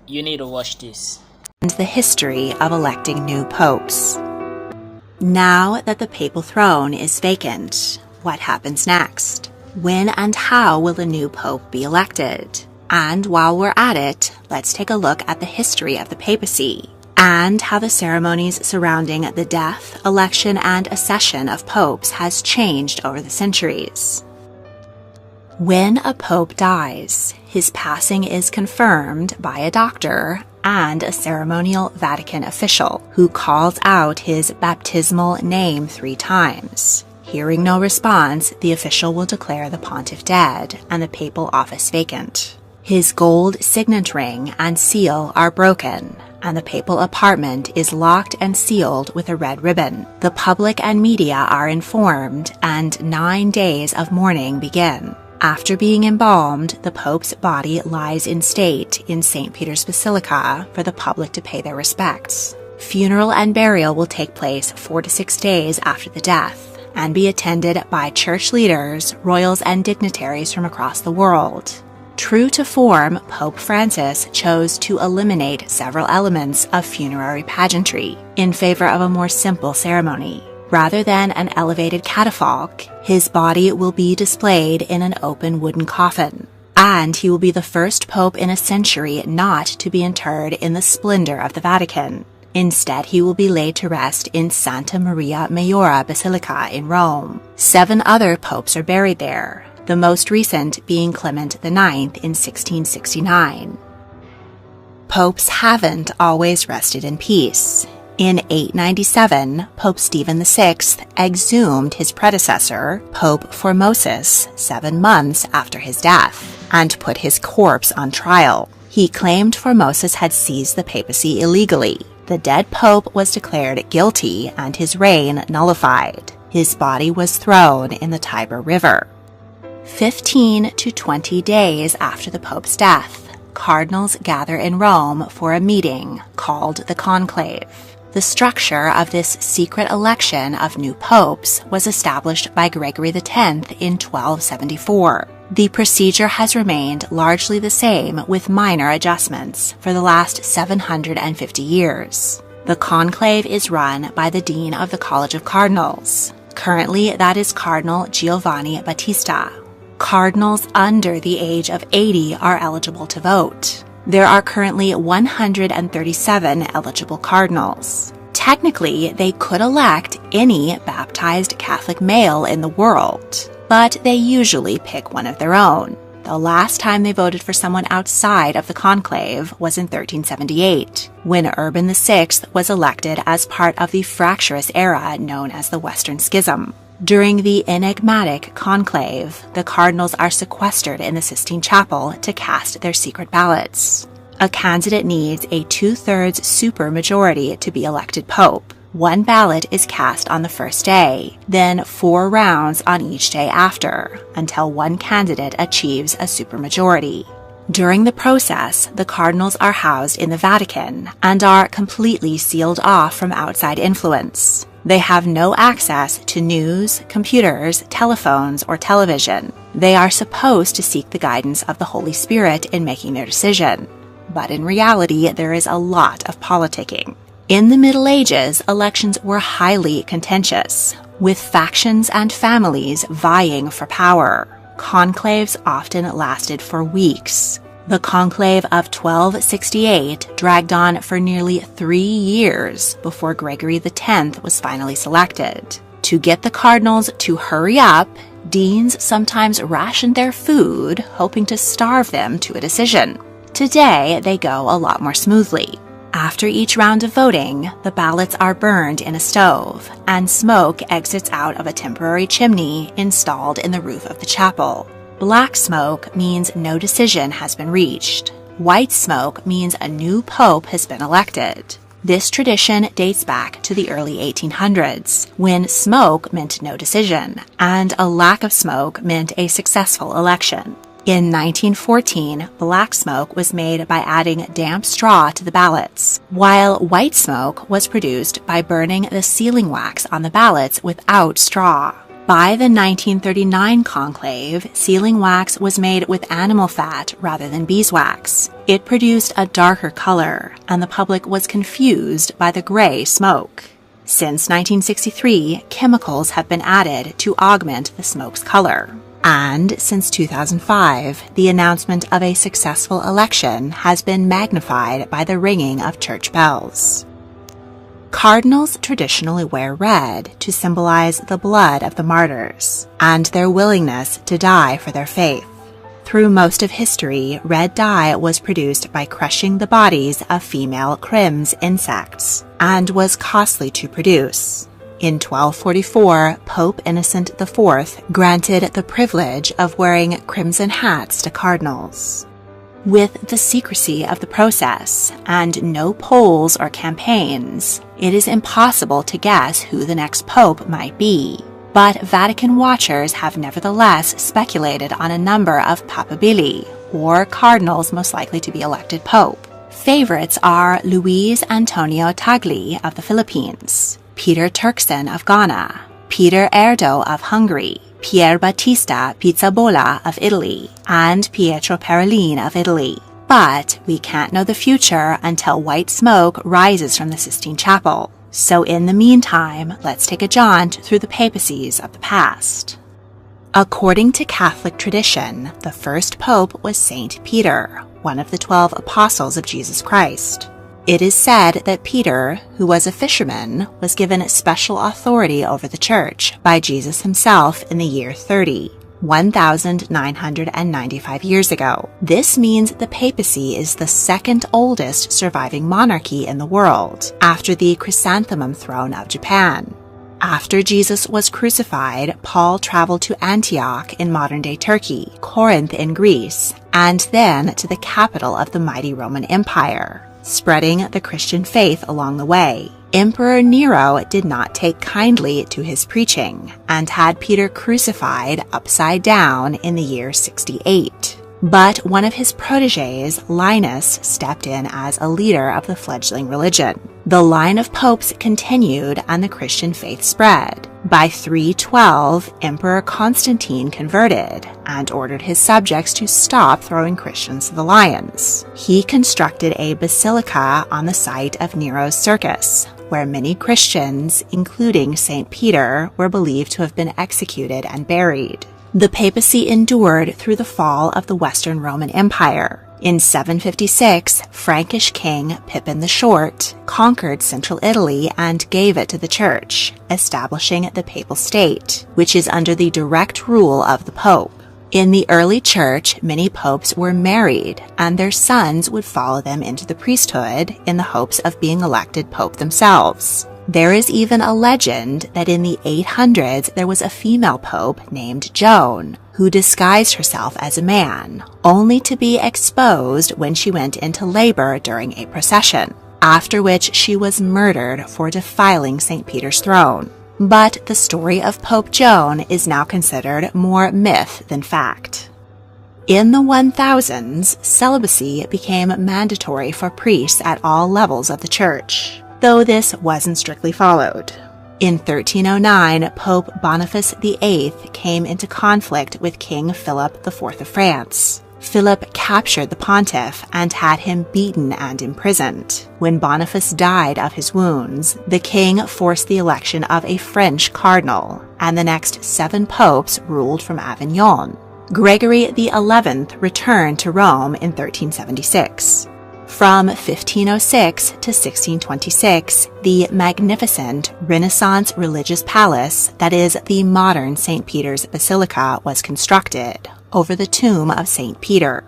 You need to watch this. And the history of electing new popes. Now that the papal throne is vacant, what happens next? When and how will a new pope be elected? And while we're at it, let's take a look at the history of the papacy and how the ceremonies surrounding the death, election, and accession of popes has changed over the centuries. When a pope dies, his passing is confirmed by a doctor and a ceremonial Vatican official who calls out his baptismal name 3 times. Hearing no response, the official will declare the pontiff dead and the papal office vacant. His gold signet ring and seal are broken, and the papal apartment is locked and sealed with a red ribbon. The public and media are informed, and 9 days of mourning begin. After being embalmed, the Pope's body lies in state in St. Peter's Basilica for the public to pay their respects. Funeral and burial will take place 4 to 6 days after the death and be attended by church leaders, royals, and dignitaries from across the world. True to form, Pope Francis chose to eliminate several elements of funerary pageantry in favor of a more simple ceremony. Rather than an elevated catafalque, his body will be displayed in an open wooden coffin, and he will be the first pope in a century not to be interred in the splendor of the Vatican. Instead, he will be laid to rest in Santa Maria Maiora Basilica in Rome. 7 other popes are buried there, the most recent being Clement IX in 1669. Popes haven't always rested in peace. In 897, Pope Stephen VI exhumed his predecessor, Pope Formosus, 7 months after his death, and put his corpse on trial. He claimed Formosus had seized the papacy illegally. The dead pope was declared guilty and his reign nullified. His body was thrown in the Tiber River. 15 to 20 days after the pope's death, cardinals gather in Rome for a meeting called the Conclave. The structure of this secret election of new popes was established by Gregory X in 1274. The procedure has remained largely the same with minor adjustments for the last 750 years. The conclave is run by the Dean of the College of Cardinals. Currently, that is Cardinal Giovanni Battista. Cardinals under the age of 80 are eligible to vote. There are currently 137 eligible cardinals. Technically, they could elect any baptized Catholic male in the world, but they usually pick one of their own. The last time they voted for someone outside of the conclave was in 1378, when Urban VI was elected as part of the fractious era known as the Western Schism. During the enigmatic conclave, the cardinals are sequestered in the Sistine Chapel to cast their secret ballots. A candidate needs a 2/3 supermajority to be elected pope. 1 ballot is cast on the first day, then 4 rounds on each day after, until one candidate achieves a supermajority. During the process, the cardinals are housed in the Vatican and are completely sealed off from outside influence. They have no access to news, computers, telephones, or television. They are supposed to seek the guidance of the Holy Spirit in making their decision. But in reality, there is a lot of politicking. In the Middle Ages, elections were highly contentious, with factions and families vying for power. Conclaves often lasted for weeks. The conclave of 1268 dragged on for nearly 3 years before Gregory X was finally selected. To get the cardinals to hurry up, deans sometimes rationed their food, hoping to starve them to a decision. Today, they go a lot more smoothly. After each round of voting, the ballots are burned in a stove, and smoke exits out of a temporary chimney installed in the roof of the chapel. Black smoke means no decision has been reached. White smoke means a new pope has been elected. This tradition dates back to the early 1800s, when smoke meant no decision, and a lack of smoke meant a successful election. In 1914, black smoke was made by adding damp straw to the ballots, while white smoke was produced by burning the sealing wax on the ballots without straw. By the 1939 conclave, sealing wax was made with animal fat rather than beeswax. It produced a darker color, and the public was confused by the gray smoke. Since 1963, chemicals have been added to augment the smoke's color. And since 2005, the announcement of a successful election has been magnified by the ringing of church bells. Cardinals traditionally wear red to symbolize the blood of the martyrs and their willingness to die for their faith. Through most of history, red dye was produced by crushing the bodies of female Krims insects and was costly to produce. In 1244, Pope Innocent IV granted the privilege of wearing crimson hats to cardinals. With the secrecy of the process and no polls or campaigns, it is impossible to guess who the next pope might be. But Vatican watchers have nevertheless speculated on a number of papabili, or cardinals most likely to be elected pope. Favorites are Luis Antonio Tagle of the Philippines, Peter Turkson of Ghana, Peter Erdo of Hungary, Pier Battista Pizzaballa of Italy, and Pietro Parolin of Italy. But we can't know the future until white smoke rises from the Sistine Chapel. So in the meantime, let's take a jaunt through the papacies of the past. According to Catholic tradition, the first pope was Saint Peter, one of the 12 apostles of Jesus Christ. It is said that Peter, who was a fisherman, was given special authority over the church by Jesus himself in the year 30, 1,995 years ago. This means the papacy is the second oldest surviving monarchy in the world, after the Chrysanthemum throne of Japan. After Jesus was crucified, Paul traveled to Antioch in modern-day Turkey, Corinth in Greece, and then to the capital of the mighty Roman Empire, spreading the Christian faith along the way. Emperor Nero did not take kindly to his preaching and had Peter crucified upside down in the year 68. But one of his proteges, Linus, stepped in as a leader of the fledgling religion. The line of popes continued and the Christian faith spread. By 312, Emperor Constantine converted and ordered his subjects to stop throwing Christians to the lions. He constructed a basilica on the site of Nero's circus, where many Christians, including St. Peter, were believed to have been executed and buried. The papacy endured through the fall of the Western Roman Empire. In 756, Frankish king Pippin the Short conquered central Italy and gave it to the church, establishing the papal state, which is under the direct rule of the pope. In the early church, many popes were married, and their sons would follow them into the priesthood in the hopes of being elected pope themselves. There is even a legend that in the 800s there was a female pope named Joan, who disguised herself as a man, only to be exposed when she went into labor during a procession, after which she was murdered for defiling St. Peter's throne. But the story of Pope Joan is now considered more myth than fact. In the 1000s, celibacy became mandatory for priests at all levels of the church, though this wasn't strictly followed. In 1309, Pope Boniface VIII came into conflict with King Philip IV of France. Philip captured the pontiff and had him beaten and imprisoned. When Boniface died of his wounds, the king forced the election of a French cardinal, and the next 7 popes ruled from Avignon. Gregory XI returned to Rome in 1376. From 1506 to 1626, the magnificent Renaissance religious palace that is the modern St. Peter's Basilica was constructed over the tomb of St. Peter.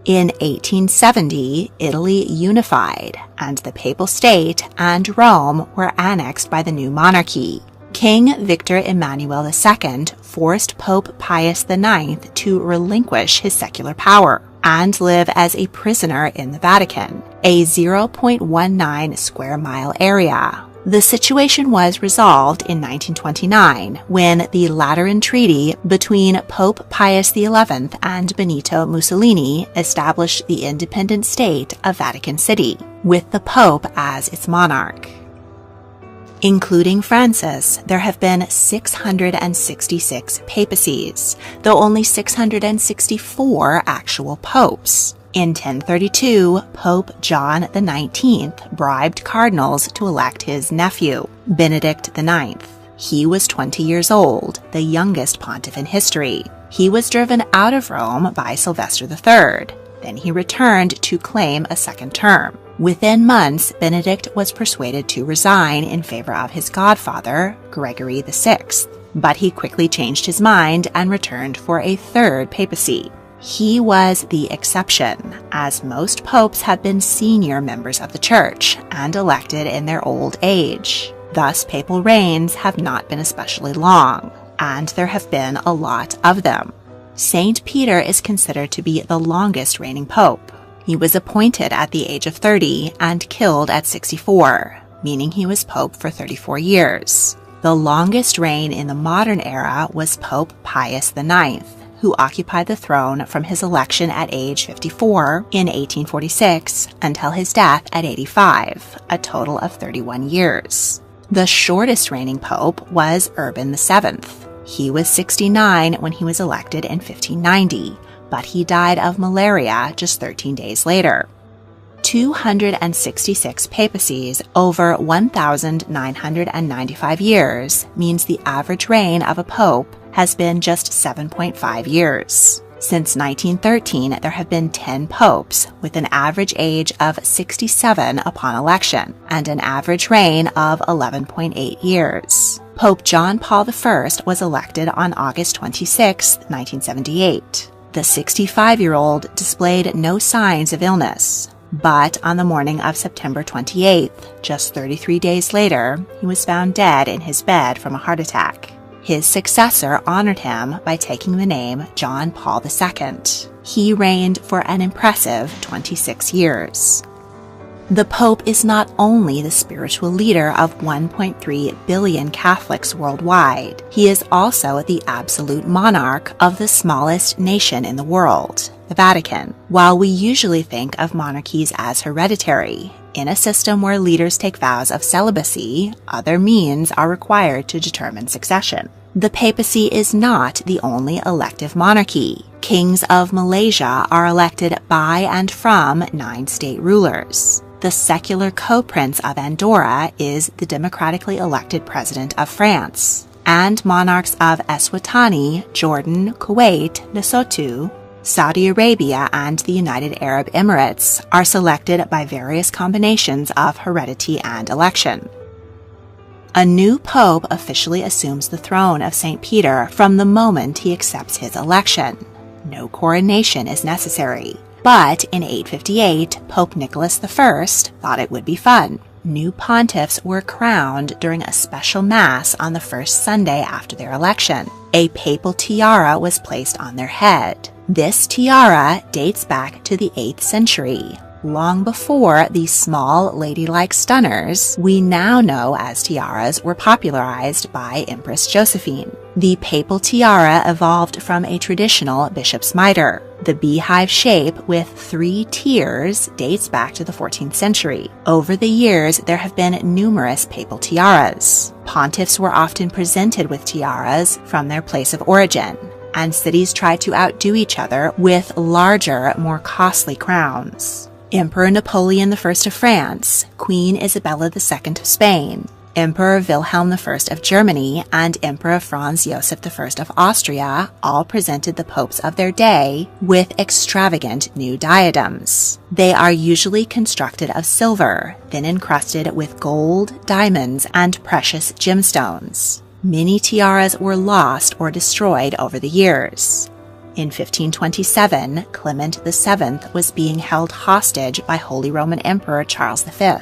In 1870, Italy unified, and the Papal State and Rome were annexed by the new monarchy. King Victor Emmanuel II forced Pope Pius IX to relinquish his secular power and live as a prisoner in the Vatican, a 0.19 square mile area. The situation was resolved in 1929 when the Lateran Treaty between Pope Pius XI and Benito Mussolini established the independent state of Vatican City, with the Pope as its monarch. Including Francis, there have been 666 papacies, though only 664 actual popes. In 1032, Pope John XIX bribed cardinals to elect his nephew, Benedict IX. He was 20 years old, the youngest pontiff in history. He was driven out of Rome by Sylvester III. Then he returned to claim a second term. Within months, Benedict was persuaded to resign in favor of his godfather, Gregory VI, but he quickly changed his mind and returned for a third papacy. He was the exception, as most popes have been senior members of the Church and elected in their old age. Thus, papal reigns have not been especially long, and there have been a lot of them. Saint Peter is considered to be the longest reigning pope. He was appointed at the age of 30 and killed at 64, meaning he was pope for 34 years. The longest reign in the modern era was Pope Pius IX, who occupied the throne from his election at age 54 in 1846 until his death at 85, a total of 31 years. The shortest reigning pope was Urban VII. He was 69 when he was elected in 1590, but he died of malaria just 13 days later. 266 papacies over 1,995 years means the average reign of a pope has been just 7.5 years. Since 1913, there have been 10 popes, with an average age of 67 upon election, and an average reign of 11.8 years. Pope John Paul I was elected on August 26, 1978. The 65-year-old displayed no signs of illness, but on the morning of September 28th, just 33 days later, he was found dead in his bed from a heart attack. His successor honored him by taking the name John Paul II. He reigned for an impressive 26 years. The Pope is not only the spiritual leader of 1.3 billion Catholics worldwide, he is also the absolute monarch of the smallest nation in the world, the Vatican. While we usually think of monarchies as hereditary, in a system where leaders take vows of celibacy, other means are required to determine succession. The papacy is not the only elective monarchy. Kings of Malaysia are elected by and from 9 state rulers. The secular co-prince of Andorra is the democratically elected president of France. And monarchs of Eswatini, Jordan, Kuwait, Lesotho, Saudi Arabia, and the United Arab Emirates are selected by various combinations of heredity and election. A new pope officially assumes the throne of St. Peter from the moment he accepts his election. No coronation is necessary. But in 858, Pope Nicholas I thought it would be fun. New pontiffs were crowned during a special mass on the first Sunday after their election. A papal tiara was placed on their head. This tiara dates back to the 8th century, long before the small ladylike stunners we now know as tiaras were popularized by Empress Josephine. The papal tiara evolved from a traditional bishop's mitre. The beehive shape with 3 tiers dates back to the 14th century. Over the years, there have been numerous papal tiaras. Pontiffs were often presented with tiaras from their place of origin, and cities tried to outdo each other with larger, more costly crowns. Emperor Napoleon I of France, Queen Isabella II of Spain, Emperor Wilhelm I of Germany, and Emperor Franz Joseph I of Austria all presented the popes of their day with extravagant new diadems. They are usually constructed of silver, then encrusted with gold, diamonds, and precious gemstones. Many tiaras were lost or destroyed over the years. In 1527, Clement VII was being held hostage by Holy Roman Emperor Charles V.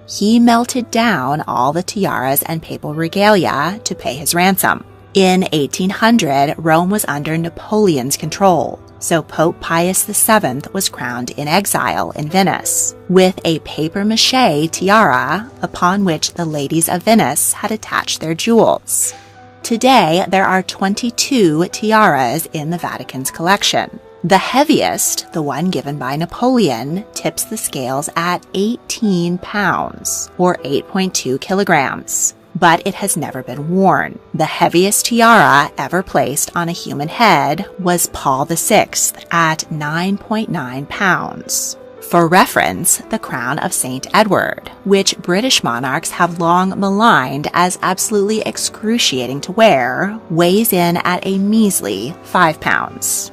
He melted down all the tiaras and papal regalia to pay his ransom. In 1800, Rome was under Napoleon's control, so Pope Pius VII was crowned in exile in Venice, with a papier-mâché tiara upon which the ladies of Venice had attached their jewels. Today, there are 22 tiaras in the Vatican's collection. The heaviest, the one given by Napoleon, tips the scales at 18 pounds, or 8.2 kilograms. but it has never been worn. The heaviest tiara ever placed on a human head was Paul VI at 9.9 pounds. For reference, the crown of St. Edward, which British monarchs have long maligned as absolutely excruciating to wear, weighs in at a measly 5 pounds.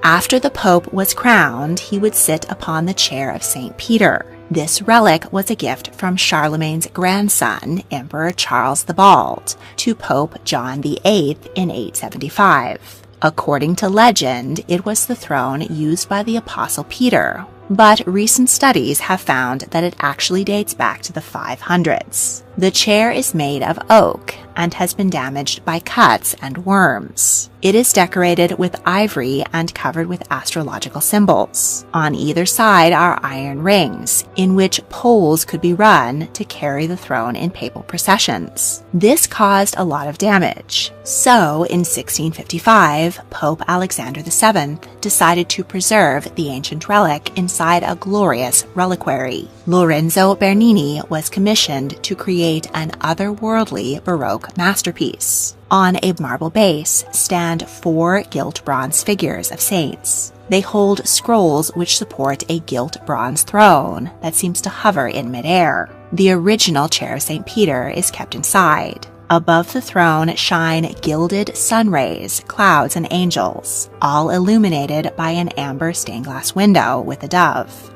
After the Pope was crowned, he would sit upon the chair of St. Peter. This relic was a gift from Charlemagne's grandson, Emperor Charles the Bald, to Pope John VIII in 875. According to legend, it was the throne used by the Apostle Peter, but recent studies have found that it actually dates back to the 500s. The chair is made of oak and has been damaged by cuts and worms. It is decorated with ivory and covered with astrological symbols. On either side are iron rings, in which poles could be run to carry the throne in papal processions. This caused a lot of damage. So, in 1655, Pope Alexander VII decided to preserve the ancient relic inside a glorious reliquary. Lorenzo Bernini was commissioned to create an otherworldly Baroque masterpiece. On a marble base stand 4 gilt bronze figures of saints. They hold scrolls which support a gilt bronze throne that seems to hover in midair. The original chair of St. Peter is kept inside. Above the throne shine gilded sun rays, clouds, and angels, all illuminated by an amber stained glass window with a dove.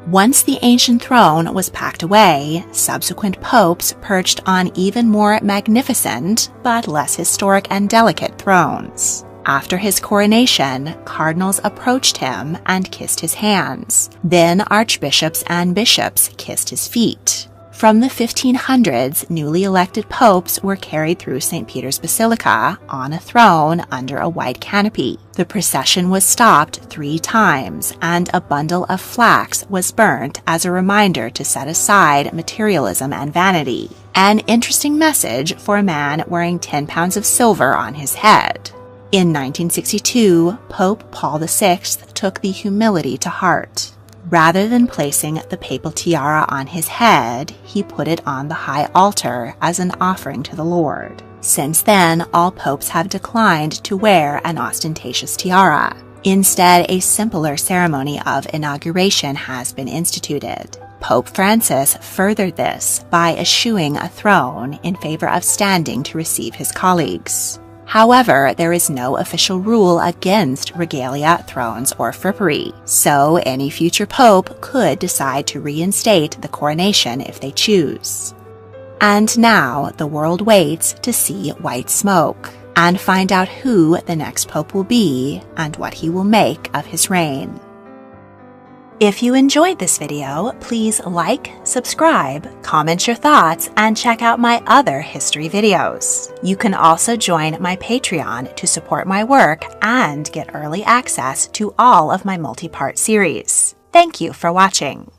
Once the ancient throne was packed away, subsequent popes perched on even more magnificent, but less historic and delicate thrones. After his coronation, cardinals approached him and kissed his hands. Then archbishops and bishops kissed his feet. From the 1500s, newly elected popes were carried through St. Peter's Basilica on a throne under a white canopy. The procession was stopped 3 times, and a bundle of flax was burnt as a reminder to set aside materialism and vanity. An interesting message for a man wearing 10 pounds of silver on his head. In 1962, Pope Paul VI took the humility to heart. Rather than placing the papal tiara on his head, he put it on the high altar as an offering to the Lord. Since then, all popes have declined to wear an ostentatious tiara. Instead, a simpler ceremony of inauguration has been instituted. Pope Francis furthered this by eschewing a throne in favor of standing to receive his colleagues. However, there is no official rule against regalia, thrones, or frippery, so any future pope could decide to reinstate the coronation if they choose. And now the world waits to see white smoke and find out who the next pope will be and what he will make of his reign. If you enjoyed this video, please like, subscribe, comment your thoughts, and check out my other history videos. You can also join my Patreon to support my work and get early access to all of my multi-part series. Thank you for watching.